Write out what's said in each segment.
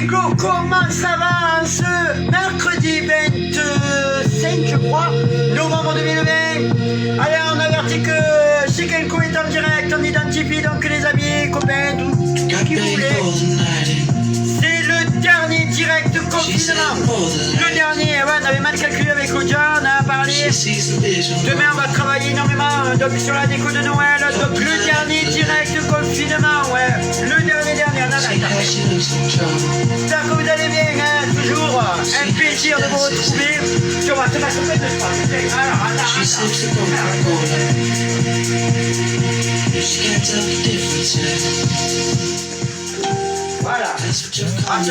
Hugo, comment ça va ce mercredi 25, je crois, novembre 2020? Allez, on avertit que Chikenko est en direct, on identifie donc les amis, copains, tout qui vous voulez. C'est le dernier direct de confinement. Le dernier, ouais, on avait mal calculé avec Oja, on a parlé. Demain, on va travailler énormément donc, sur la déco de Noël. Donc, le dernier direct de confinement, ouais. Le dernier, on a j'espère que vous allez bien, hein, toujours un plaisir de vous retrouver. Tu vois, c'est la complète de sport. Alors, voilà. Ah, de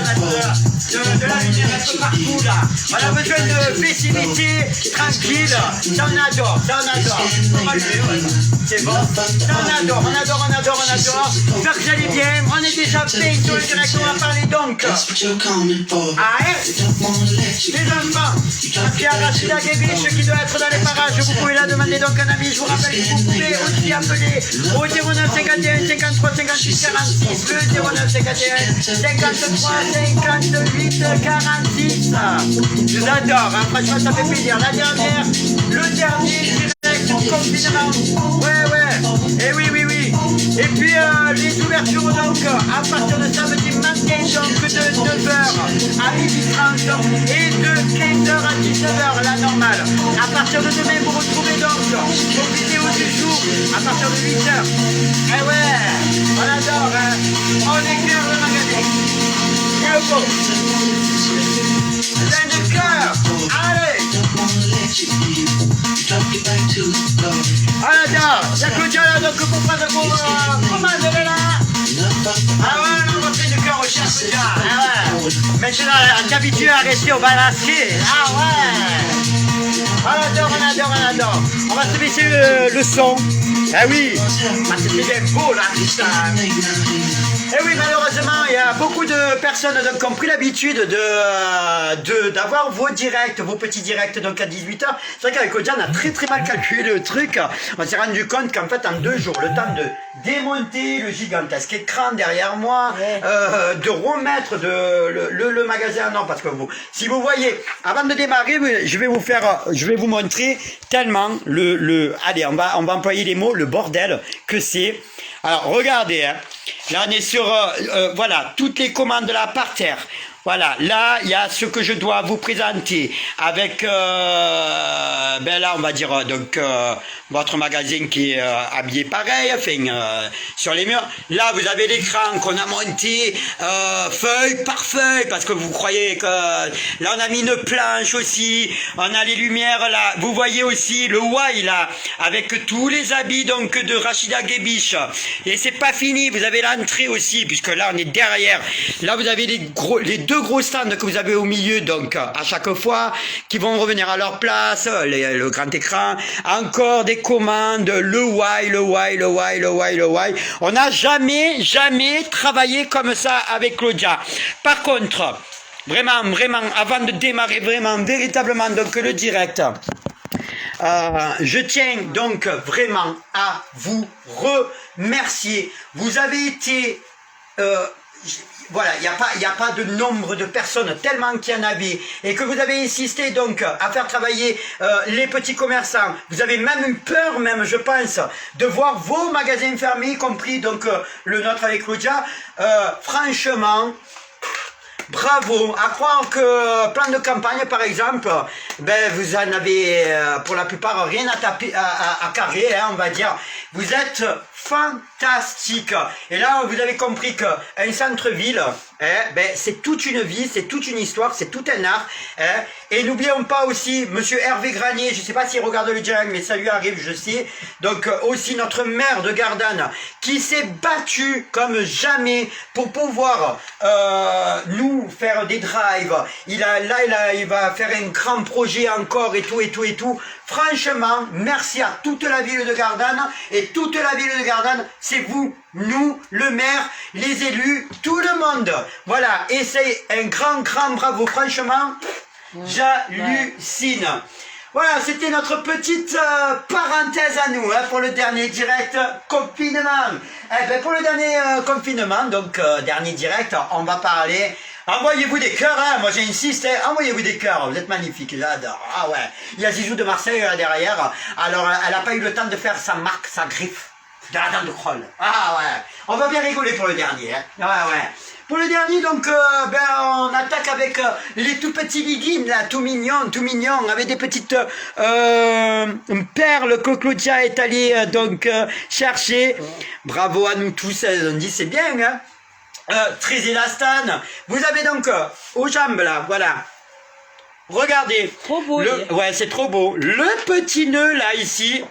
la lumière un peu partout là. On a besoin de festivité tranquille. Ça on adore, ça on adore. C'est bon. Ça on adore, on adore, on adore, on adore. J'espère que vous allez bien. On est déjà fait sur le direct, on va parler donc. Ah, les enfants. Parce qu'il y a Rachida Gebiche qui doit être dans les parages. Vous pouvez la demander donc à un ami. Je vous rappelle que vous pouvez aussi appeler au 09 51 53 56 46. Le 09 51 53 58 46. Je vous adore, hein. Franchement ça fait plaisir. La dernière, le dernier direct du confinement. Ouais. Et oui. Et puis les ouvertures donc à partir de samedi matin donc de 9h à 12h30 et de 15h à 19h la normale. À partir de demain vous retrouvez donc vos vidéos du jour à partir de 8h. Eh ouais, on adore, hein. On éclaire le magasin. Beautiful. Plein de cœur. Allez. Alors, il y a Claudia là, donc pour prendre vos commandes, elle est là. Ah ouais, on va faire du cœur au chien, Claudia. Ah ouais. Maintenant, on est habitué à rester au balancier. Ah ouais. On adore. On va se baisser le son. Ah oui. Ah, c'était bien beau là, putain. Et oui, malheureusement, il y a beaucoup de personnes donc, qui ont pris l'habitude d'avoir vos directs, vos petits directs donc à 18h. C'est vrai qu'avec Oja, on a très mal calculé le truc. On s'est rendu compte qu'en fait, en 2 jours, le temps de démonter le gigantesque écran derrière moi, de remettre le magasin en ordre, parce que si vous voyez, avant de démarrer, je vais vous montrer tellement allez, on va employer les mots, le bordel que c'est. Alors, regardez, hein. Là, on est sur, voilà, toutes les commandes là par terre. Voilà, là, il y a ce que je dois vous présenter avec, ben là, on va dire, donc, votre magasin qui est habillé pareil, enfin, sur les murs. Là, vous avez l'écran qu'on a monté, feuille par feuille, parce que vous croyez que, là, on a mis une planche aussi, on a les lumières, là. Vous voyez aussi le Y, là, avec tous les habits, donc, de Rachida Gebiche. Et c'est pas fini, vous avez l'entrée aussi, puisque là, on est derrière. Là, vous avez les deux gros stands que vous avez au milieu, donc à chaque fois, qui vont revenir à leur place, le grand écran, encore des commandes, le Y. On n'a jamais travaillé comme ça avec Claudia. Par contre, vraiment, avant de démarrer véritablement donc le direct, je tiens donc vraiment à vous remercier. Vous avez été voilà, il n'y a pas de nombre de personnes tellement qu'il y en avait, et que vous avez insisté donc à faire travailler les petits commerçants. Vous avez même eu peur, je pense, de voir vos magasins fermés, y compris donc le nôtre avec Claudia. Franchement, bravo. À croire que plan de campagne par exemple, ben vous en avez pour la plupart rien à taper, à carrer, hein, on va dire. Vous êtes fantastique. Et là, vous avez compris qu'un centre-ville, ben, c'est toute une vie, c'est toute une histoire, c'est tout un art. Et n'oublions pas aussi Monsieur Hervé Granier, je ne sais pas s'il regarde le direct, mais ça lui arrive, je sais. Donc aussi notre maire de Gardanne, qui s'est battu comme jamais pour pouvoir nous faire des drives. Il va faire un grand projet encore et tout. Franchement, merci à toute la ville de Gardanne, et toute la ville de Gardanne, c'est vous, nous, le maire, les élus, tout le monde. Voilà, et c'est un grand bravo, franchement, j'hallucine. Voilà, c'était notre petite parenthèse à nous, hein, pour le dernier direct confinement. Eh ben, pour le dernier confinement, donc dernier direct, on va parler Envoyez-vous des cœurs, hein. Moi j'insiste, hein. Envoyez-vous des cœurs, vous êtes magnifiques, j'adore. Ah ouais, il y a Zizou de Marseille là derrière, alors elle n'a pas eu le temps de faire sa marque, sa griffe, de la dent de Kroll. Ah ouais, on va bien rigoler pour le dernier, hein. Ouais, ouais. Pour le dernier, donc, on attaque avec les tout petits liguines, là, tout mignons, avec des petites perles que Claudia est allée chercher. Bravo à nous tous, on dit c'est bien, hein. Très élastane. Vous avez donc aux jambes là, voilà. Regardez. Trop beau. Ouais, c'est trop beau. Le petit nœud là ici.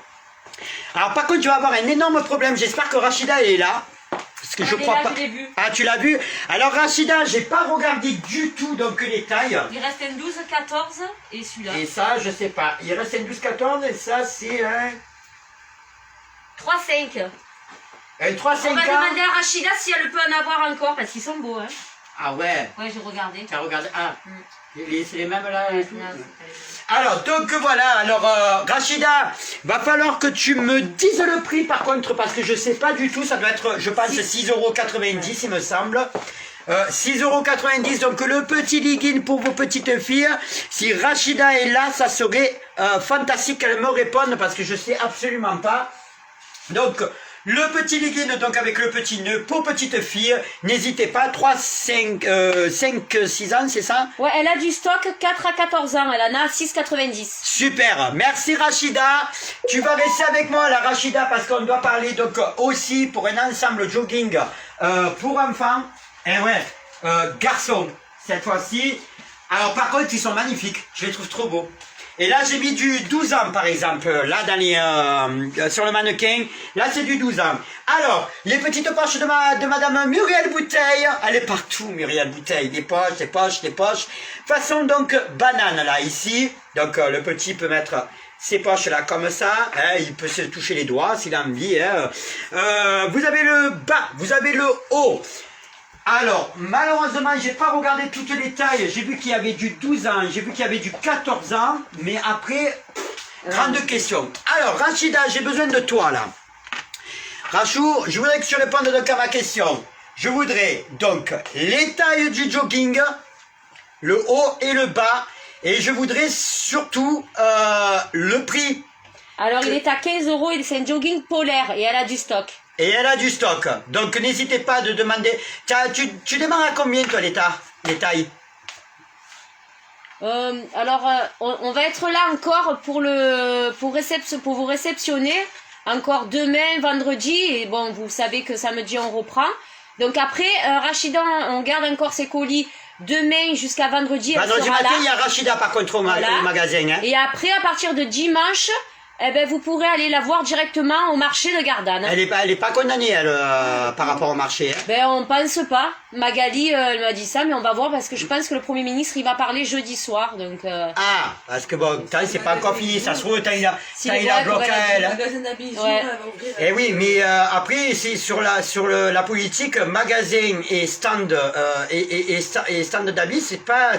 Alors par contre, tu vas avoir un énorme problème. J'espère que Rachida elle est là. Parce que je crois pas. Je l'ai vu. Ah, tu l'as vu? Alors Rachida, j'ai pas regardé du tout donc les tailles. Il reste un 12, 14 et celui-là. Et ça, je sais pas. Il reste un 12, 14 et ça c'est un 3, 5. un 3, 5 On va demander à Rachida si elle peut en avoir encore parce qu'ils sont beaux. Hein. Ah ouais. Ouais, j'ai regardé. T'as regardé? Ah. C'est les mêmes là et tout. Non, Alors, donc voilà, alors Rachida, va falloir que tu me dises le prix par contre, parce que je sais pas du tout, ça doit être, je pense, 6,90 € il me semble. 6,90 €, donc le petit legging pour vos petites filles. Si Rachida est là, ça serait fantastique qu'elle me réponde, parce que je sais absolument pas. Donc, le petit legging, donc avec le petit nœud pour petite fille, n'hésitez pas, 3, 5, 6 ans, c'est ça? Ouais, elle a du stock 4 à 14 ans, elle en a 6,90. Super, merci Rachida. Tu vas rester avec moi la Rachida parce qu'on doit parler donc aussi pour un ensemble jogging pour enfants. Et ouais, garçons cette fois-ci. Alors par contre ils sont magnifiques, je les trouve trop beaux. Et là j'ai mis du 12 ans par exemple, là dans les, sur le mannequin, là c'est du 12 ans. Alors, les petites poches de madame Muriel Bouteille, elle est partout Muriel Bouteille, des poches, des poches, des poches. Façon donc banane là ici, donc le petit peut mettre ses poches là comme ça, hein, il peut se toucher les doigts s'il a envie. Hein. Vous avez le bas, vous avez le haut. Alors, malheureusement, j'ai pas regardé toutes les tailles. J'ai vu qu'il y avait du 12 ans, j'ai vu qu'il y avait du 14 ans. Mais après, grande question. Alors, Rachida, j'ai besoin de toi, là. Rachou, je voudrais que tu répondes donc à ma question. Je voudrais donc les tailles du jogging, le haut et le bas. Et je voudrais surtout le prix. Alors, il est à 15 € et c'est un jogging polaire et elle a du stock. Et elle a du stock. Donc n'hésitez pas de demander. Tu démarres à combien toi les tailles? Alors, on va être là encore pour vous réceptionner. Encore demain, vendredi. Et bon, vous savez que samedi, on reprend. Donc après, Rachida, on garde encore ses colis demain jusqu'à vendredi. Vendredi matin, il y a Rachida par contre au magasin. Hein. Et après, à partir de dimanche... Eh ben, vous pourrez aller la voir directement au marché de Gardanne. Elle est pas condamnée, elle, par rapport au marché. Hein. Ben, on pense pas. Magali, elle m'a dit ça, mais on va voir parce que je pense que le Premier ministre, il va parler jeudi soir, donc... Ah, parce que bon, c'est pas encore fini, ça se trouve, t'as il a bloqué elle. Ouais. Eh oui, mais après, c'est sur la politique, magasin et stand, et stand d'habits, c'est pas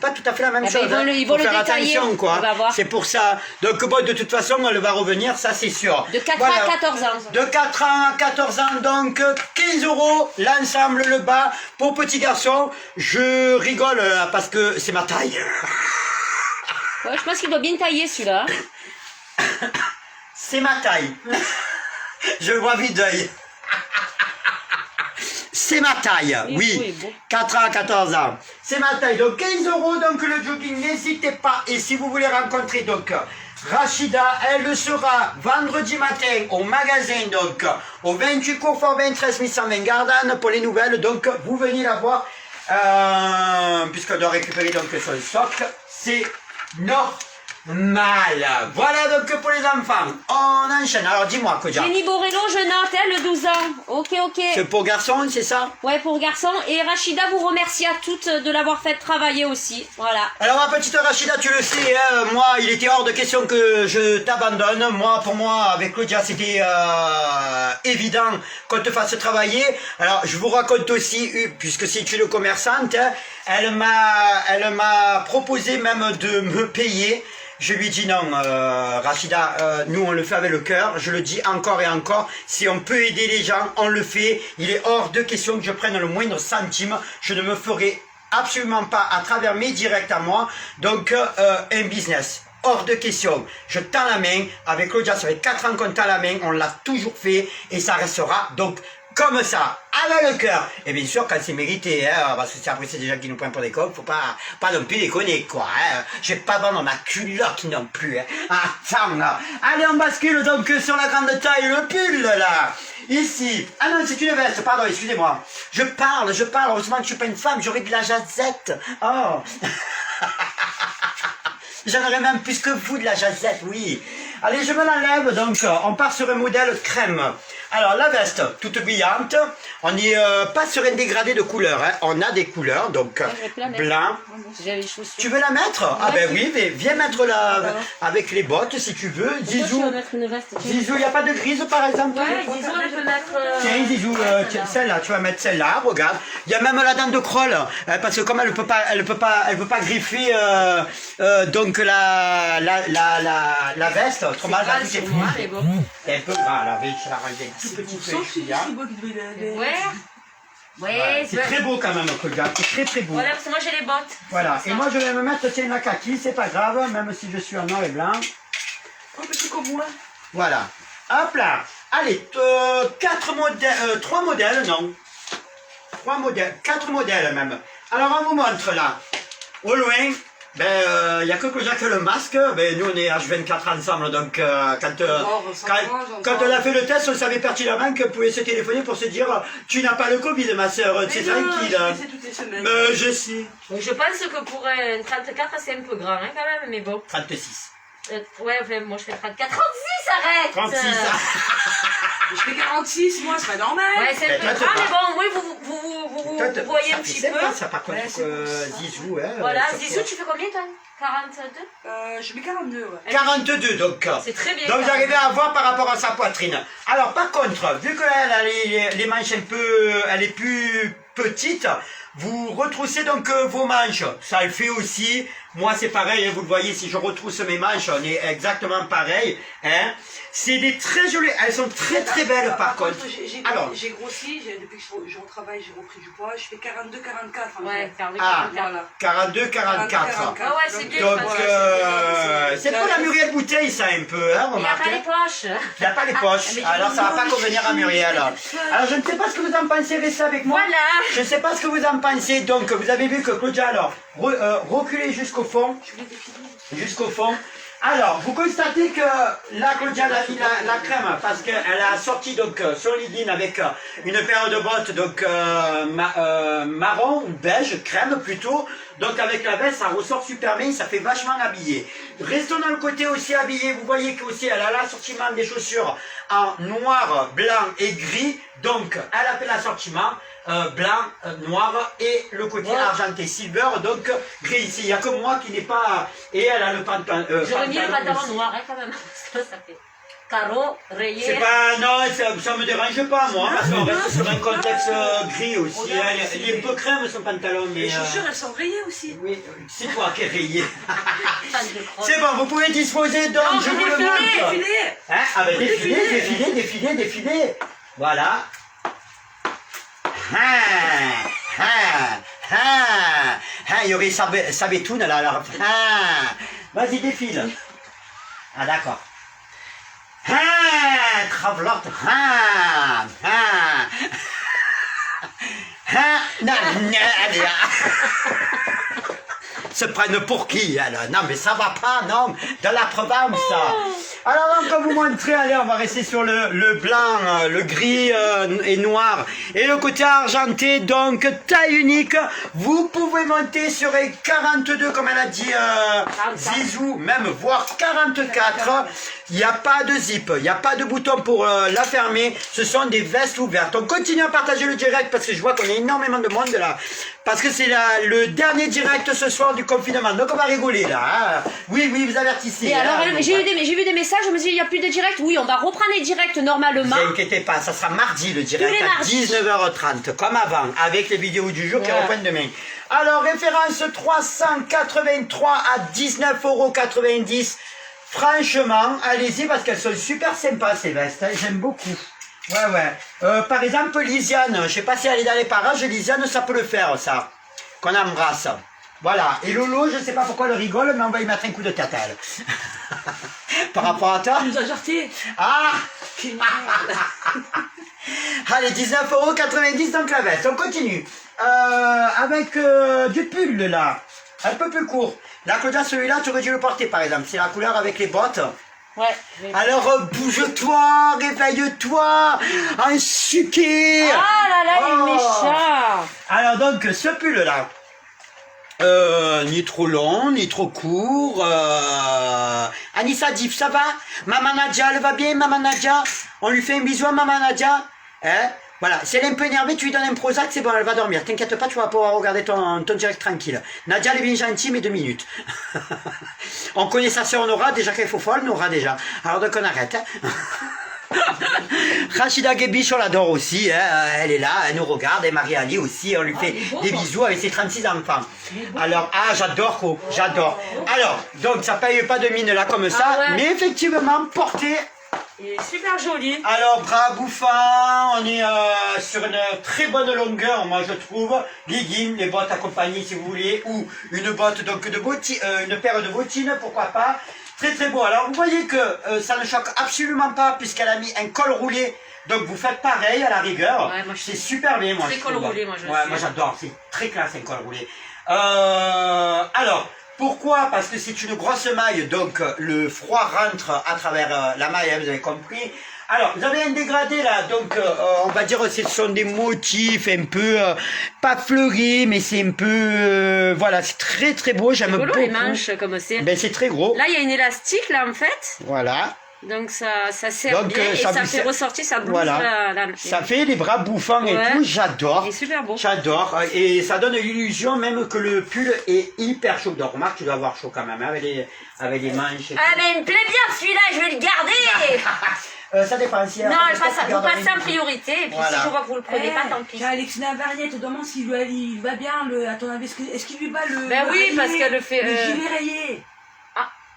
tout à fait la même chose. Ils vont le faire détailler, attention, quoi. on va voir. C'est pour ça. Donc bon, de toute façon, elle va revenir, ça c'est sûr. De 4 à 14 ans. De 4 ans à 14 ans, donc 15 € l'ensemble, le bas. Pour petit garçon, je rigole parce que c'est ma taille. Ouais, je pense qu'il doit bien tailler celui-là. C'est ma taille. Je vois vite d'œil. C'est ma taille, oui. 4 ans à 14 ans. C'est ma taille. Donc 15 € donc le jogging, n'hésitez pas. Et si vous voulez rencontrer donc Rachida, elle sera vendredi matin au magasin, donc au 28 Courfort 13 120 Gardanne pour les nouvelles. Donc vous venez la voir, puisqu'elle doit récupérer donc son stock. C'est normal. Voilà donc pour les enfants. On enchaîne. Alors dis-moi, Kodja. Jenny Borello, je note, elle, le 12 ans. Ok. C'est pour garçon, c'est ça? Ouais, pour garçon. Et Rachida vous remercie à toutes de l'avoir fait travailler aussi. Voilà. Alors ma petite Rachida, tu le sais, hein, moi, il était hors de question que je t'abandonne. Pour moi, avec Claudia, c'était évident qu'on te fasse travailler. Alors, je vous raconte aussi, puisque c'est une commerçante, hein, elle m'a proposé même de me payer. Je lui dis non, Rachida, nous on le fait avec le cœur, je le dis encore et encore, si on peut aider les gens, on le fait, il est hors de question que je prenne le moindre centime, je ne me ferai absolument pas à travers mes directs à moi, donc un business. Hors de question. Je tends la main. Avec Claudia, ça fait 4 ans qu'on tend la main. On l'a toujours fait et ça restera donc comme ça, avec le cœur. Et bien sûr, quand c'est mérité, hein, parce que après c'est des gens qui nous prennent pour des cons, faut pas non plus déconner, quoi. Hein. Je vais pas vendre ma culotte non plus. Hein. Attends, là. Allez, on bascule donc sur la grande taille, le pull, là. Ici. Ah non, c'est une veste, pardon, excusez-moi. Je parle, heureusement que je suis pas une femme, j'aurais de la jazette. Oh. J'en aurais même plus que vous de la jazette, oui. Allez, je me l'enlève, donc on part sur un modèle crème. Alors, la veste, toute brillante. On n'est pas sur un dégradé de couleurs, hein. On a des couleurs, donc blanc. Tu veux la mettre? Ah ben oui, mais viens mettre la avec les bottes si tu veux. Zizou, Zizou, il n'y a pas de grise par exemple? Ouais, Zizou, elle peut mettre... Tiens, Zizou, celle-là, tu vas mettre celle-là, regarde. Il y a même la dent de Kroll, parce que comme elle peut pas griffer donc la veste, autrement elle va toucher. C'est un peu gras, là, je la range un tout petit peu. Ouais, c'est très beau quand même, Claudia, c'est très beau. Voilà, parce que moi j'ai les bottes. Voilà, et moi je vais me mettre, tiens, la kaki, c'est pas grave, même si je suis en noir et blanc. Oh, petit comme moi. Voilà, hop là. Allez, 3 modèles, non. 3 modèles, 4 modèles même. Alors on vous montre là, au loin. Ben, il n'y a que Claudia qui a le masque. Ben, nous, on est H24 ensemble. Donc, quand on a fait le test, on savait pertinemment qu'on pouvait se téléphoner pour se dire tu n'as pas le Covid, ma soeur. C'est tranquille. Je sais. Je pense que pour un 34, c'est un peu grand, hein, quand même, mais bon. 36. Ouais, enfin, moi je fais 34. 36, arrête! 36. Je fais 46, moi, c'est pas normal. Ouais, c'est un peu grand, mais bon, oui, vous voyez un petit peu. Ça, par contre, Zizou, hein. Voilà, Zizou, tu fais combien, toi? 42? Je mets 42, ouais. 42, donc. C'est très bien. Donc, vous arrivez à voir par rapport à sa poitrine. Alors, par contre, vu qu'elle a les manches un peu, elle est plus petite, vous retroussez donc vos manches. Ça le fait aussi. Moi, c'est pareil, hein, vous le voyez, si je retrousse mes manches, on est exactement pareil. Hein. C'est des très jolies, elles sont très très belles par contre. Alors, j'ai grossi, depuis que je retravaille, j'ai repris du poids, je fais 42-44. Ouais, 42-44. Voilà. 42-44. Ah ouais, c'est bien. Donc, c'est pour la Muriel Bouteille, ça, un peu, hein, il n'y a pas les poches. Il n'y a pas les poches. Alors, ça ne va pas convenir à Muriel. Alors, je ne sais pas ce que vous en pensez, restez avec moi. Voilà. Je ne sais pas ce que vous en pensez. Donc, vous avez vu que Claudia, alors, reculez jusqu'au fond. Jusqu'au fond. Alors, vous constatez que là, Claudia a mis la crème parce qu'elle a sorti donc son legging avec une paire de bottes donc marron ou beige, crème plutôt. Donc avec la veste, ça ressort super bien, ça fait vachement habillé. Restons dans le côté aussi habillé. Vous voyez qu'aussi elle a l'assortiment des chaussures en noir, blanc et gris. Donc elle a fait l'assortiment blanc, noir et le côté argenté silver, donc gris ici. Il n'y a que moi qui n'ai pas. Et elle a le pantalon. J'aurais mis le pantalon noir, hein, quand même. Ça fait carreau, rayé. C'est pas. Non, ça me dérange pas, moi, parce qu'on reste sur un contexte gris aussi. Il est un peu crème son pantalon, mais. Les chaussures, elles sont rayées aussi. Oui, c'est toi qui es rayé. C'est bon, vous pouvez disposer, donc non, je vous le montre. Défilé. Hein? Ah ben défilé. Voilà. Il y aurait Sabetoun là, alors. Vas-y, défile. Ah, d'accord. Travlotte. Allez. Se prennent pour qui alors? Non mais ça va pas, non, de la Provence ça. Alors donc on vous montrer, allez on va rester sur le blanc, le gris et noir et le côté argenté, donc taille unique. Vous pouvez monter sur les 42 comme elle a dit Zizou, même voire 44. Il n'y a pas de zip, il n'y a pas de bouton pour la fermer, ce sont des vestes ouvertes. On continue à partager le direct parce que je vois qu'on a énormément de monde là. Parce que c'est le dernier direct ce soir du confinement. Donc on va rigoler là. Hein. Oui, vous avertissez. Et alors, j'ai vu des messages, je me suis dit, il n'y a plus de direct. Oui, on va reprendre les directs normalement. Ne vous inquiétez pas, ça sera mardi le direct à 19h30, comme avant, avec les vidéos du jour qui reprennent demain. Alors, référence 383 à 19,90 €. Franchement, allez-y parce qu'elles sont super sympas ces vestes. Hein. J'aime beaucoup. Ouais. Par exemple, Lisiane, je sais pas si elle est dans les parages, Lisiane, ça peut le faire, ça. qu'on embrasse. Voilà, et Lolo, je ne sais pas pourquoi elle rigole, mais on va y mettre un coup de tête à elle. Par rapport à toi. Tu nous as jarté. Ah Quelle merde. Allez, 19,90 € dans la veste, on continue. Avec du pull là, un peu plus court. Là, Claudia, celui-là, tu aurais dû le porter par exemple. C'est la couleur avec les bottes. Ouais. Alors, bouge-toi, réveille-toi, un suquet. Ah là là, il est Oh. méchant. Alors donc, ce pull-là, ni trop long, ni trop court. Anissa Diff, ça va? Maman Nadia, elle va bien, Maman Nadia? On lui fait un bisou à Maman Nadia? Hein? Voilà, si elle est un peu énervée, tu lui donnes un Prozac, c'est bon, elle va dormir. T'inquiète pas, tu vas pouvoir regarder ton direct tranquille. Nadia, elle est bien gentille, mais 2 minutes. On connaît sa sœur Nora, déjà qu'elle est faux folle, Nora déjà. Alors donc on arrête. Hein. Rachida Guebiche, on l'adore aussi, hein. Elle est là, elle nous regarde, et Marie-Ali aussi, on lui fait des bisous avec ses 36 enfants. Alors, j'adore, quoi, j'adore. Alors, donc ça paye pas de mine là comme ça, ouais. mais effectivement, porté. Il est super joli. Alors, bras bouffants, on est sur une très bonne longueur, moi je trouve. Leggings, les bottes accompagnées si vous voulez, ou une botte donc de bottines, une paire de bottines, pourquoi pas. Très très beau. Alors vous voyez que ça ne choque absolument pas puisqu'elle a mis un col roulé. Donc vous faites pareil à la rigueur. Ouais, c'est super bien moi. Très je col trouve. roulé, moi je Ouais, suis. moi j'adore. C'est très classe un col roulé. Alors. Pourquoi? Parce que c'est une grosse maille, donc le froid rentre à travers la maille, hein, vous avez compris. Alors, vous avez un dégradé là, donc on va dire que ce sont des motifs un peu, pas fleuris, mais c'est un peu, voilà, c'est très très beau, j'aime beaucoup. Les manches comme c'est. Ben, c'est très gros. Là, il y a une élastique là en fait. Voilà. Donc ça sert Donc, bien et ça fait sert- ressortir sa blouse. Voilà. Ça fait les bras bouffants Ouais. et tout, j'adore. Il est super beau. J'adore. Et ça donne l'illusion même que le pull est hyper chaud. Donc remarque, tu dois avoir chaud quand même, hein, avec les manches. et Ah mais il me plaît bien celui-là, je vais le garder. Ça dépend si... Non, vous passez en priorité et puis Voilà. si je vois que vous le prenez pas, tant pis. J'ai Alexina Barnier, te demande s'il il va bien, à ton avis, est-ce qu'il lui va le... Ben le oui, rayé, parce qu'elle le fait, Le gilet rayé.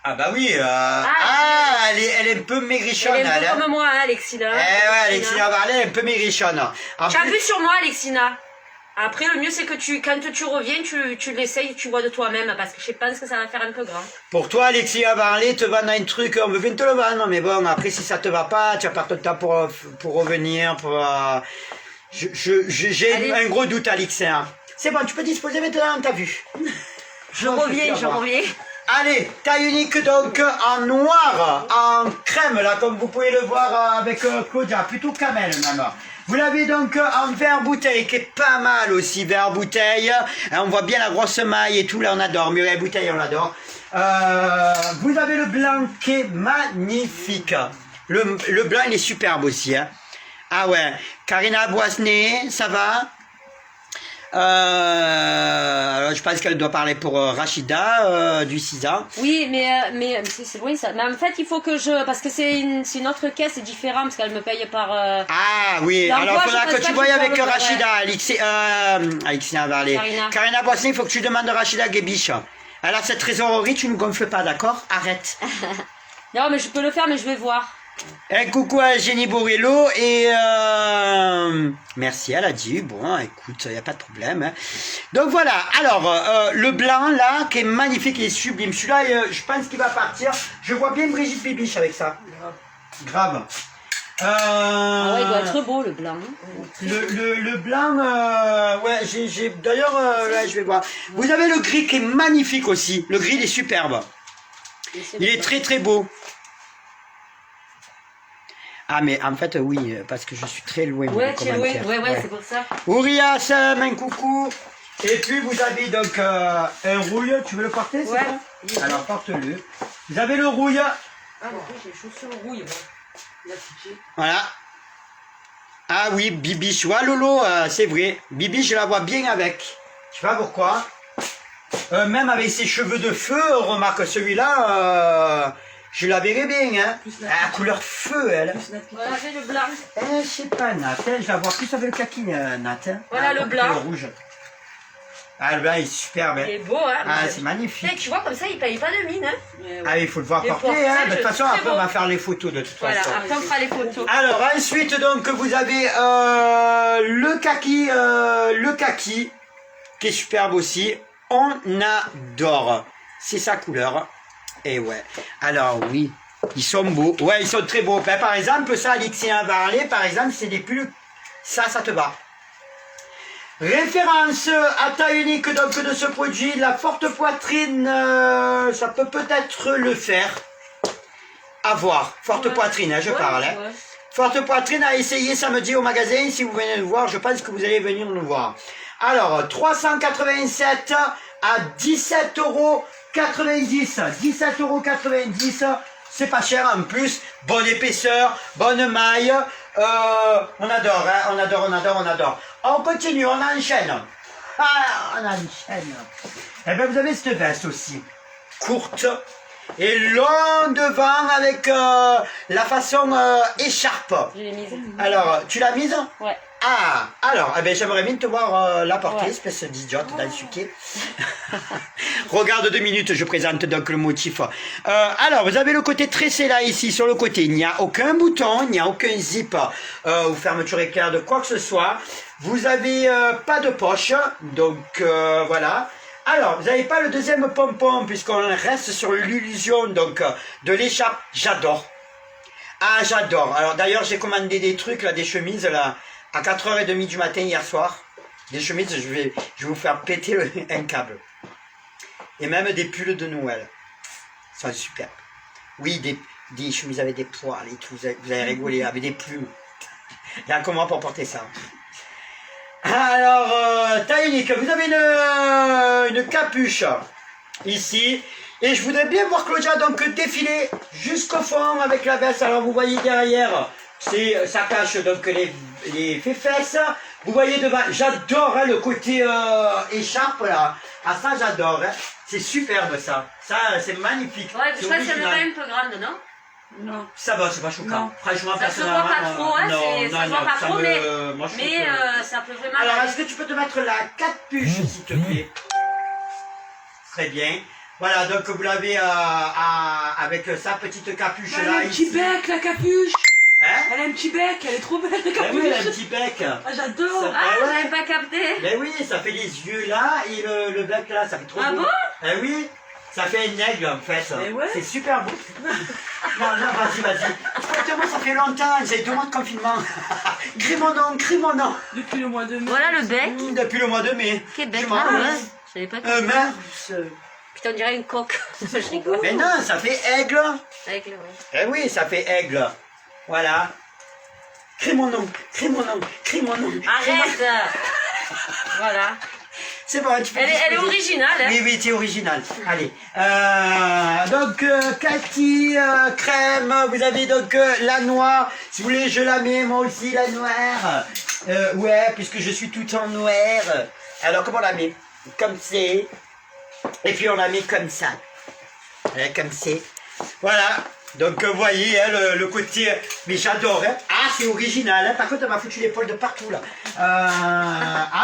Ah bah oui, elle est un peu maigrichonne. Elle est un elle, peu hein. comme moi, hein, Alexina. Eh ouais, Alexina Barlet, elle est un peu maigrichonne. En Tu as plus- vu sur moi, Alexina. Après, le mieux, c'est que quand tu reviens, tu l'essayes, tu vois de toi-même, parce que je pense que ça va faire un peu grand. Pour toi, Alexia Barlet, te vendre un truc, on veut bien te le vendre, mais bon, après, si ça te va pas, tu vas perdre ton temps pour revenir, j'ai Allez. un gros doute, Alexia. C'est bon, tu peux disposer maintenant, t'as vu. Je reviens. Allez, taille unique donc en noir, en crème, là, comme vous pouvez le voir avec Claudia, plutôt camel même. Vous l'avez donc en verre bouteille, qui est pas mal aussi, verre bouteille. On voit bien la grosse maille et tout, là on adore. Muriel Bouteille, on l'adore. Vous avez le blanc qui est magnifique. Le blanc, il est superbe aussi. Hein. Ah ouais, Karina Boissenet, ça va? Alors je pense qu'elle doit parler pour Rachida du 6 ans. Oui, mais c'est loin ça. Mais en fait, il faut que parce que c'est une autre caisse, c'est différent, parce qu'elle me paye par... Ah oui, L'envoi, alors il faudra je pense que pas tu que voyes je avec dois le- Rachida, Alexina Varley. Karina Boissenet, il faut que tu demandes à Rachida Guebiche. Alors cette trésorerie, tu ne gonfles pas, d'accord? Arrête. Non, mais je peux le faire, mais je vais voir. Coucou à Jenny Borello et merci, elle a dit, bon écoute, il n'y a pas de problème. Hein. Donc voilà, alors le blanc là, qui est magnifique, il est sublime, celui-là je pense qu'il va partir, je vois bien Brigitte Bibiche avec ça. Grave. Ah ouais, il doit être beau le blanc. Le blanc, ouais, j'ai d'ailleurs, là je vais voir. Vous avez le gris qui est magnifique aussi, le gris il est superbe, il est très très beau. Ah mais en fait oui, parce que je suis très loin. Ouais, tu es loin, ouais, c'est pour ça. Ourias, un coucou. Et puis vous avez donc un rouille, tu veux le porter? Ouais. Bon alors porte-le. Vous avez le rouille. Ah bon, j'ai les chaussures rouille, moi. La petite. Voilà. Ah oui, Bibiche, ouais Lolo, c'est vrai. Bibiche, je la vois bien avec. Je sais pas pourquoi. Même avec ses cheveux de feu, remarque celui-là, je la verrais bien, hein. La couleur feu, elle. Voilà, j'ai le blanc. Je sais pas, Nat, hein, je la vois plus avec le kaki, Nat. Hein. Voilà le blanc. Le rouge. Ah, le blanc, il est superbe. Hein. Il est beau, hein. Ah, c'est magnifique. Tu vois, comme ça, il paye pas de mine, hein. Ah, il faut le voir Et porter, porter, hein. De toute façon, c'est après, beau. on va faire les photos, de toute Voilà, façon. après on fera les photos. Alors, ensuite, donc, vous avez le kaki. qui est superbe aussi. On adore. C'est sa couleur. Et ouais. Alors oui, ils sont beaux. Ouais, ils sont très beaux. Ben, par exemple, ça, Alexia Varlet, par exemple, c'est des pulls. Ça te va. Référence à taille unique donc de ce produit. La forte poitrine, ça peut peut-être le faire. À voir. Forte poitrine, hein, je parle. Hein. Ouais. Forte poitrine à essayer samedi au magasin. Si vous venez nous voir, je pense que vous allez venir nous voir. Alors, 387 à 17,90 €. 17,90 €. C'est pas cher en plus. Bonne épaisseur, bonne maille. On adore, hein, on adore. On continue, on enchaîne. Ah, on enchaîne. Eh bien, vous avez cette veste aussi. Courte et long devant avec la façon écharpe. Je l'ai mise. Alors, tu l'as mise? Ouais. Ah, alors, eh ben, j'aimerais bien te voir la porter, Ouais. espèce d'idiote dans le suquet. Regarde 2 minutes, je présente donc le motif. Alors, vous avez le côté tressé là, ici, sur le côté. Il n'y a aucun bouton, il n'y a aucun zip ou fermeture éclair de quoi que ce soit. Vous avez pas de poche, donc voilà. Alors, vous n'avez pas le deuxième pompon, puisqu'on reste sur l'illusion donc de l'écharpe. J'adore. Ah, j'adore. Alors, d'ailleurs, j'ai commandé des trucs, là, des chemises, là, à 4h30 du matin hier soir. Des chemises, je vais vous faire péter un câble. Et même des pulls de Noël. Ça, c'est super. Oui, des chemises avec des poils et tout. Vous allez rigoler, avec des plumes. Il y a comment pour porter ça. Alors, taille unique. Vous avez une capuche ici. Et je voudrais bien voir Claudia donc défiler jusqu'au fond avec la veste. Alors, vous voyez derrière, ça cache donc les fesses. Vous voyez devant, j'adore hein, le côté écharpe là. Ah ça j'adore, hein. C'est superbe ça. Ça c'est magnifique. Ouais, je C'est crois que ça me original. va un peu grande, non? Non. Ça va, c'est pas choquant. Non. Franchement, Ça se voit pas trop, hein, non, ça se voit pas ça trop, me- mais, moi, je trouve mais que- ça peut vraiment Alors, aller. est-ce que tu peux te mettre la capuche, s'il te plaît? Très bien. Voilà, donc vous l'avez avec sa petite capuche Elle là, a un petit ici. bec, la capuche. Hein? Elle a un petit bec, elle est trop belle, la Ben capuche. oui, elle a un petit bec. Ah, j'adore. Ça- Ah, ouais. j'avais pas capté. Ben oui, ça fait les yeux là et le bec là, ça fait trop Ah beau. bon? Ben oui, ça fait un aigle en fait. Mais ouais. C'est super beau. Non, vas-y. Écoute-moi, ça fait longtemps, j'ai 2 mois de confinement. Crie mon nom. Depuis le mois de mai. Voilà le bec. Depuis le mois de mai. Québec, Je m'en là, fous. ouais. Je savais pas que... Merde. Putain, on dirait une coque. Je rigole. Mais non, ça fait aigle. Avec le... ouais. Eh oui, ça fait aigle. Voilà. Crie mon nom. Arrête. Voilà. C'est bon, tu peux Elle est disposer. originale, hein. Oui, t'es original. Allez. Donc, Cathy, crème, vous avez donc la noire. Si vous voulez, je la mets, moi aussi, la noire. Ouais, puisque je suis tout en noir. Alors, comment on la met? Comme c'est. Et puis, on la met comme ça. Comme c'est. Voilà. Donc, vous voyez, hein, le côté... Mais j'adore, hein. Ah, c'est original, hein. Par contre, elle m'a foutu l'épaule de partout, là.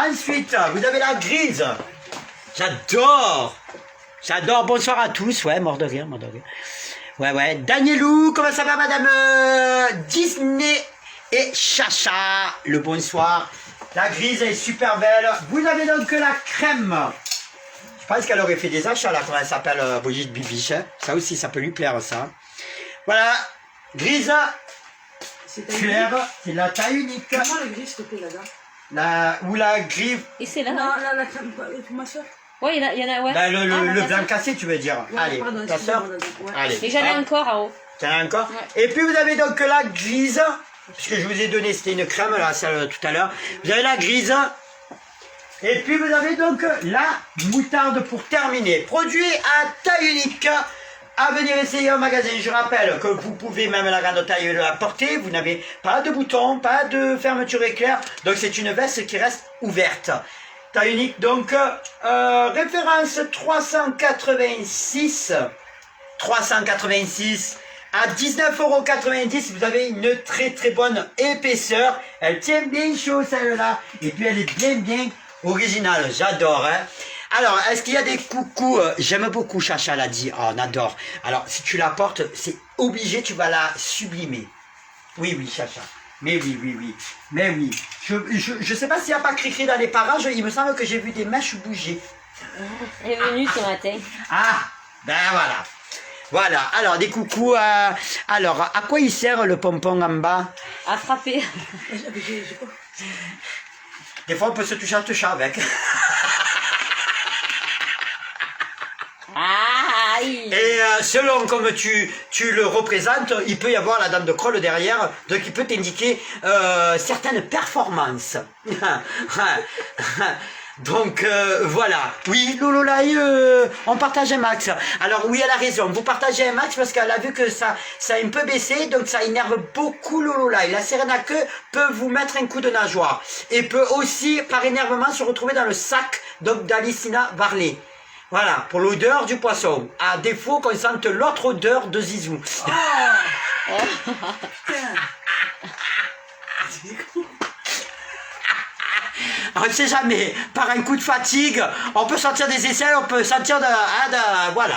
Ensuite, vous avez la grise. J'adore. Bonsoir à tous. Ouais, mort de rire. Ouais. Danielou, comment ça va, madame Disney et Chacha. Le bonsoir. La grise est super belle. Vous avez donc la crème. Je pense qu'elle aurait fait des achats, là, comment elle s'appelle, Brigitte Bibiche. Hein. Ça aussi, ça peut lui plaire, ça. Voilà. Grise. C'est ta Claire. griffe. C'est la taille unique. Comment la griffe, s'il te plaît, là-bas? Ou la griffe. Et c'est là. Non, hein. là, la crème, pour ma soeur. Ouais, il y en a, ouais. Ben, le Ah, le bah, blanc ça. cassé, tu veux dire. Ouais, Allez, pardon, ta soeur. excusez-moi, là, ouais. Allez. Et j'en ai Hop. encore en haut. T'en as encore. Ouais. Et puis vous avez donc la grise, puisque je vous ai donné, c'était une crème là, celle tout à l'heure. Vous avez la grise. Et puis vous avez donc la moutarde pour terminer. Produit à taille unique. À venir essayer au magasin. Je rappelle que vous pouvez même la grande taille la porter. Vous n'avez pas de bouton, pas de fermeture éclair. Donc c'est une veste qui reste ouverte. Taille unique, donc référence 386 à 19,90 €. Vous avez une très bonne épaisseur. Elle tient bien chaud celle-là. Et puis elle est bien originale. J'adore. Hein. Alors, est-ce qu'il y a des coucous? J'aime beaucoup, Chacha l'a dit. Oh, on adore. Alors, si tu la portes, c'est obligé, tu vas la sublimer. Oui, Chacha. Mais oui, oui, oui. Mais oui. Je sais pas s'il n'y a pas cri-cri dans les parages, il me semble que j'ai vu des mèches bouger. Elle est venue ce matin. Ah, ben voilà. Voilà, alors des coucous à... Alors, à quoi il sert le pompon en bas? À frapper. J'ai pas. Des fois, on peut se toucher avec. Aïe. Et selon comme tu le représentes, il peut y avoir la dame de Kroll derrière, donc il peut t'indiquer certaines performances. Donc voilà. Oui, Lololaï, on partage un max. Alors oui, elle a raison, vous partagez un max parce qu'elle a vu que ça a un peu baissé, donc ça énerve beaucoup Lololaï. La sirène à queue peut vous mettre un coup de nageoire et peut aussi, par énervement, se retrouver dans le sac d'Alicina Varley. Voilà, pour l'odeur du poisson. À défaut qu'on sente l'autre odeur de Zizou. Oh putain. On ne sait jamais, par un coup de fatigue, on peut sentir des aisselles, on peut sentir voilà.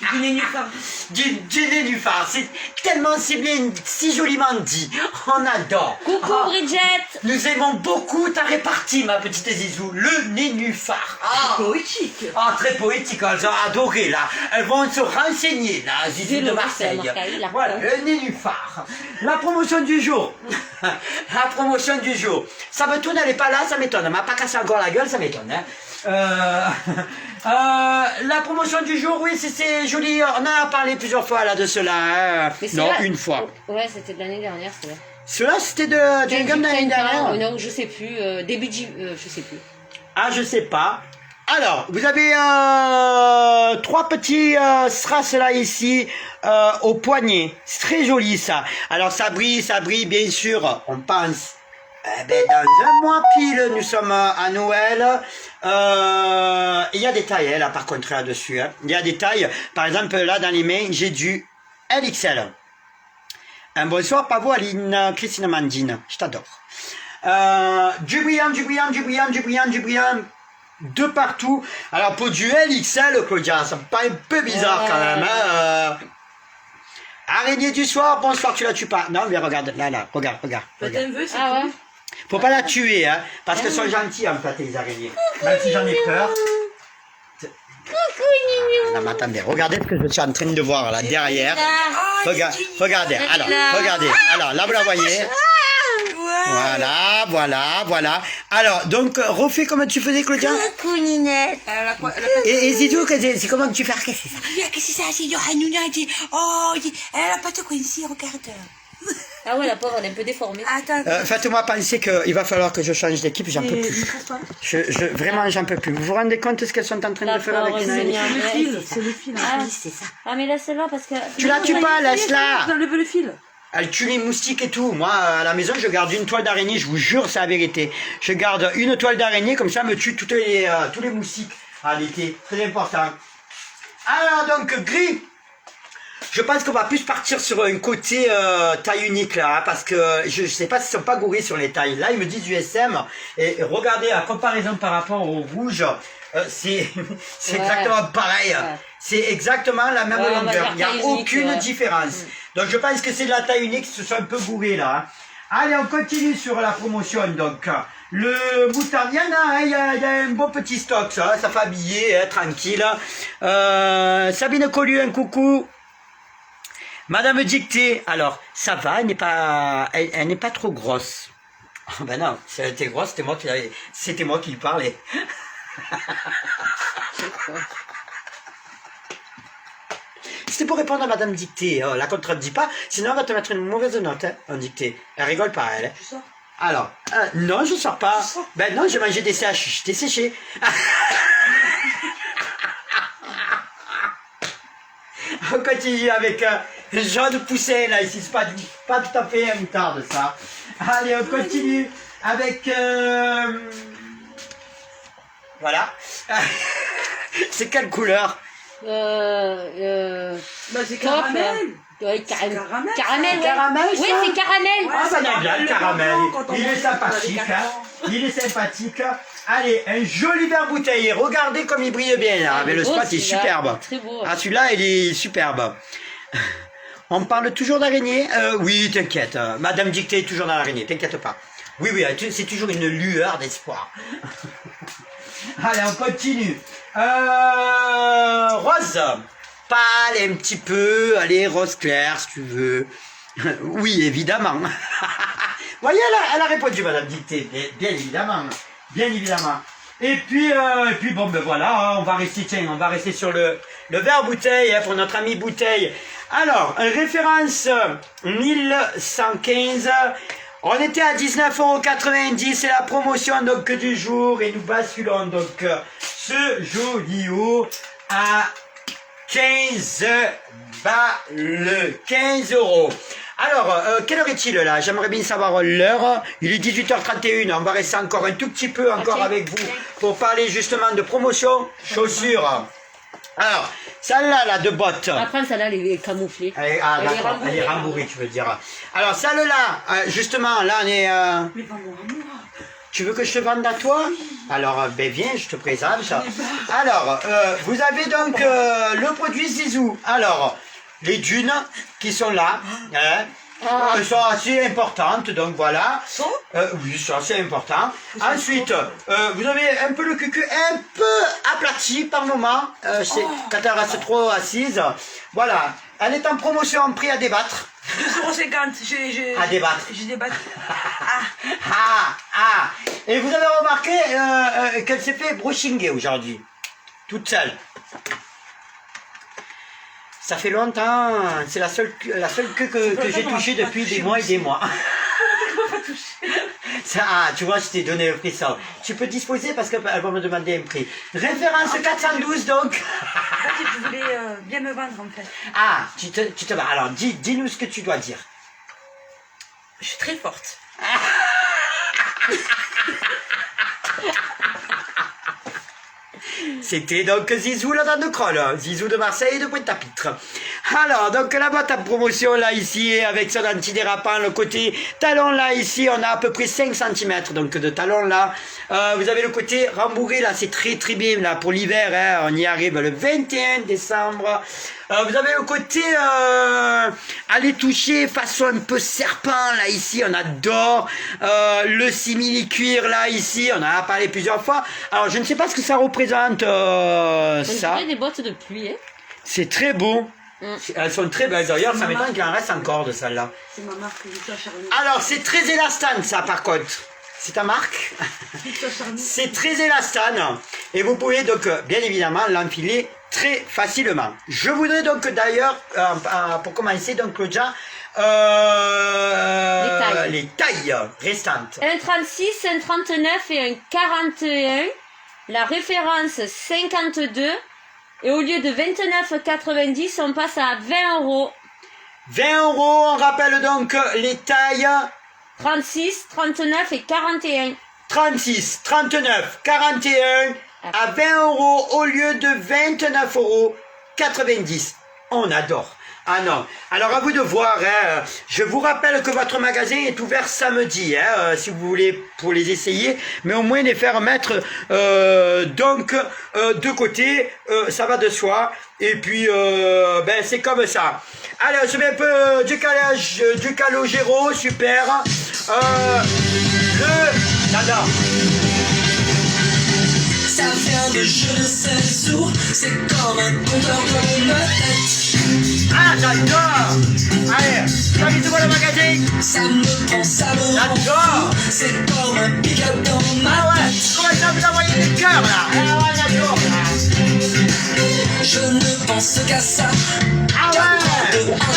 Du nénuphar. Du nénuphar, c'est bien, si joliment dit. On adore. Coucou Ah, Bridget. nous aimons beaucoup ta répartie, ma petite Zizou, le nénuphar. Ah, Poétique. ah, très poétique, elles ont adoré là. Elles vont se renseigner là, Zizou de Marseille. Voilà, le nénuphar. La promotion du jour. La promotion du jour. Ça me tourne, elle n'est pas là, ça m'étonne. Elle m'a pas cassé encore la gueule, ça m'étonne. Hein. La promotion du jour, oui, c'est joli. On en a parlé plusieurs fois là de cela. Hein. Non, une fois. Ouais, c'était de l'année dernière, celle-là. Cela, c'était d'une gamme d'année dernière. Non, je sais plus. Je sais plus. Ah, je sais pas. Alors, vous avez 3 petits strass là ici au poignet. C'est très joli ça. Alors ça brille bien sûr. On pense. Dans un mois pile, nous sommes à Noël. Il y a des tailles là par contre là-dessus. Hein. Il y a des tailles. Par exemple là dans les mains, j'ai du LXL. Un bonsoir Pavo, Aline, Christine Mandine. Je t'adore. Du brillant de partout. Alors pour du LXL, Claudia, ça me paraît un peu bizarre quand même. Hein. Araignée du soir, bonsoir, tu la tues pas. Non, mais regarde, là, regarde. Faites un vœu, c'est Ah ouais. Faut pas la tuer, hein, parce qu'elles sont gentilles en fait, les araignées. Même si j'en ai peur. Coucou Nino. Non, mais attendez, regardez ce que je suis en train de voir là, derrière. Regardez, alors, là vous la voyez. Voilà. Alors, donc, refais comme tu faisais, Claudia. Coucou Ninette. Et Zizou, c'est comment que tu fais? Qu'est-ce que c'est ça? Qu'est-ce que c'est ça? C'est Yohannouna dit. Oh, elle a pas de coincé, regarde. Ah ouais, la pauvre, elle est un peu déformée. Attends. Faites-moi penser qu'il va falloir que je change d'équipe, j'en peux plus. Vraiment, j'en peux plus. Vous vous rendez compte de ce qu'elles sont en train de faire avec les araignées? C'est le fil. Ah, c'est ça. Ah, mais laisse-la parce que. Tu la tues pas, laisse-la. Enlève le fil. Elle tue les moustiques et tout. Moi, à la maison, je garde une toile d'araignée, je vous jure, c'est la vérité. Je garde une toile d'araignée, comme ça, elle me tue tous les moustiques à l'été. Très important. Alors, donc, gris. Je pense qu'on va plus partir sur un côté taille unique là, hein, parce que je sais pas s'ils sont pas gourés sur les tailles. Là, ils me disent du SM, et regardez la comparaison par rapport au rouge, c'est exactement pareil. Ouais. C'est exactement la même longueur. Il n'y a aucune différence. Donc, je pense que c'est de la taille unique, ils se sont un peu gourés là. Hein. Allez, on continue sur la promotion. Donc, le moutarde, il y a un beau petit stock, ça fait habiller, hein, tranquille. Sabine Collu, un coucou. Madame Dictée, alors, ça va, elle n'est pas trop grosse. Oh, ben non, si elle était grosse, c'était moi qui lui parlais. C'était pour répondre à Madame Dictée, la contredit pas, sinon on va te mettre une mauvaise note, hein, en Dictée. Elle rigole pas, elle. Tu sors? Alors, non, je sors pas. Ben non, j'ai mangé des CH, j'étais séché. On continue avec jaune poussin là, ici c'est pas tout à fait un moutarde ça. Allez, on continue avec voilà. C'est quelle couleur? Bah c'est caramel. Ouais, caramel. Caramel, Ouais. Caramel, Oui, ça c'est caramel. Ouais, Ah, ça ça bien rappelle le le caramel. bonbon quand on Il est mange sympathique, avec un hein. Il est sympathique. Allez, un joli verre bouteillé. Regardez comme il brille bien là. Mais le spot est superbe. Très beau. Ah, celui-là, il est superbe. On parle toujours d'araignée. Oui, t'inquiète. Madame Dictée est toujours dans l'araignée, t'inquiète pas. Oui, oui, c'est toujours une lueur d'espoir. Allez, on continue. Rose. Pâle un petit peu. Allez, rose clair, si tu veux. Oui, évidemment. Vous voyez, elle a répondu, Madame Dictée. Bien évidemment. Bien évidemment. Et puis bon, ben voilà, on va rester sur le verre bouteille, hein, pour notre ami bouteille. Alors, référence 1115. On était à 19,90 €, c'est la promotion donc du jour et nous basculons donc ce joli haut à 15 balles, 15 €. Alors, quelle heure est-il là? J'aimerais bien savoir l'heure. Il est 18h31, on va rester encore un tout petit peu encore avec vous pour parler justement de promotion chaussures. Alors, celle-là, là, de bottes. Après, celle-là, elle est camouflée. Elle est rembourrée, tu veux dire. Alors, celle-là, justement, là, on est... Mais vends-moi à moi. Tu veux que je te vende à toi? Alors, ben viens, je te présente. Alors, vous avez donc le produit Zizou. Alors, les dunes qui sont là, hein, elles sont assez importantes, donc voilà. Oui, c'est assez important. Ensuite, vous avez un peu le cucu un peu aplati par moment, quand elle reste trop assise. Voilà, elle est en promotion, en prix à débattre. 2,50 €, À débattre. j'ai débattu. Et vous avez remarqué qu'elle s'est fait brushing aujourd'hui, toute seule. Ça fait longtemps, c'est la seule queue que j'ai touchée depuis des mois et des mois. Ça, tu vois, je t'ai donné le prix ça. Tu peux disposer parce qu'elle va me demander un prix. Référence 412 donc. En fait, je voulais bien me vendre en fait. Ah, tu te vas. Alors, dis-nous ce que tu dois dire. Je suis très forte. C'était donc Zizou la dame de Croll, Zizou de Marseille de Pointe-à-Pitre. Alors, donc la boîte à promotion là ici, avec son antidérapant, le côté talon là ici, on a à peu près 5 cm donc de talon là. Vous avez le côté rembourré là, c'est très très bien là pour l'hiver, hein, on y arrive le 21 décembre. Vous avez le côté aller toucher façon un peu serpent là ici, on adore le simili-cuir là ici, on en a parlé plusieurs fois. Alors je ne sais pas ce que ça représente ça. des bottes de pluie. Hein. C'est très beau. Elles sont très belles d'ailleurs, ça m'étonne qu'il en reste encore de celle-là. C'est ma marque Victor Charny. Alors c'est très élastane ça par contre. C'est ta marque. Victor Charny. C'est très élastane et vous pouvez donc bien évidemment l'enfiler très facilement. Je voudrais donc d'ailleurs, pour commencer donc Claudia, les tailles restantes. Un 36, un 39 et un 41. La référence 52. Et au lieu de 29,90, on passe à 20 €. 20 €, on rappelle donc les tailles. 36, 39 et 41. 36, 39, 41 à 20 € au lieu de 29,90 €. On adore. Ah non. Alors à vous de voir. Hein. Je vous rappelle que votre magasin est ouvert samedi, hein, si vous voulez pour les essayer, mais au moins les faire mettre donc de côté, ça va de soi. Et puis ben c'est comme ça. Allez, on se met un peu du calogero, super. J'adore. Ça vient de je ne sais où, c'est comme un compteur dans ma tête. Ah, j'adore. Allez, invitez-moi le magasin. Ça me prend, ça me rend fou, c'est comme un pick-up dans ma tête. Comment ça vous envoyer des cœurs là? Ah ouais, j'adore. Je ne pense qu'à ça. Ah ouais.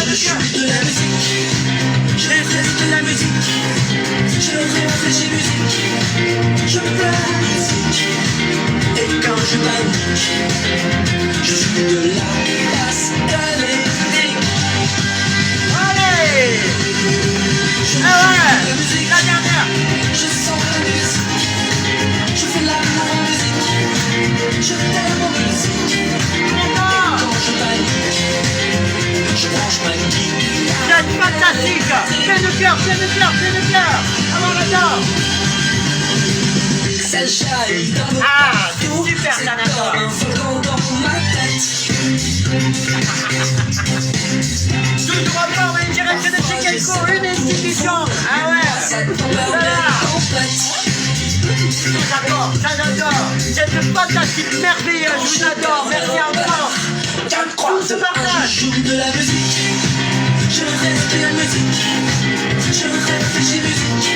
Je joue de la musique. Je rêve de la musique. Je réfléchis musique. Je pleure la musique. Et quand je panique, je joue de la basse électrique. Allez. Je Ah ouais. joue de la musique. La dernière. Je sens la musique. Je fais l'amour en musique. Je t'aime en musique. Et quand je panique, je branche ma guitare. C'est fantastique. Plein de cœur, plein de cœur, plein de cœur. Alors j'adore. ça jaillit dans vos Ah, c'est parcours. super, C'est ça, d'accord. comme un volcan dans ma tête. Tout droit fort, une direction de Chicago, une institution. Ah ouais. Ça tombe en Voilà. complète. Ça j'adore. Cette fantastique, merveilleuse, je vous adore. Merci encore. Tout se Je partage. joue de la musique, je rêve de la musique, je réfléchis musique,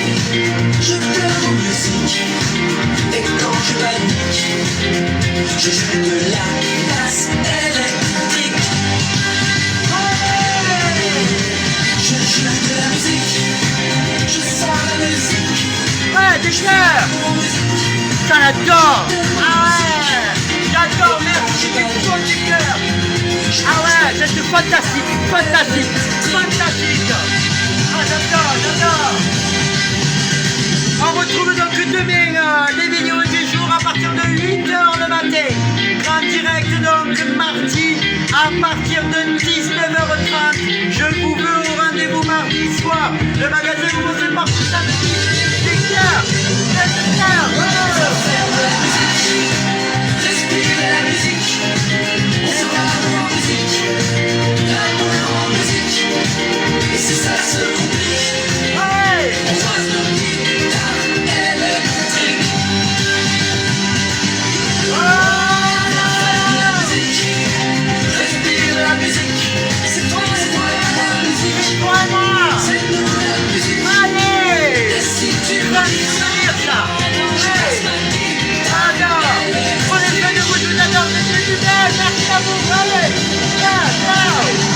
je pleure en musique, et quand je panique, je joue de la basse électrique. Je joue de la musique, je sens la musique, Ouais, des fleurs. en musique, Ça l'adore. Ah ouais. J'adore, merci du fond du cœur. Ah ouais, c'est fantastique, fantastique, fantastique. Ah j'adore, j'adore. On retrouve donc demain les vidéos du jour à partir de 8h le matin. En direct donc mardi à partir de 19h30. Je vous veux au rendez-vous mardi soir. Le magasin proposé par samedi. C'est clair, c'est clair. faire de la musique, respirer la musique, on se voit en musique, l'amour en musique, et si ça se complique, Ouais. on voit nos guitares électriques. La musique, respire la musique, c'est toi la musique, Toi et moi. c'est nous la musique. Allez. Et si tu Tu veux vas finir ça. je passe ma guitare J'adore. Prenez soin de vous, je vous adore. C'est du bien. Merci à vous. Allez. Ciao, ciao.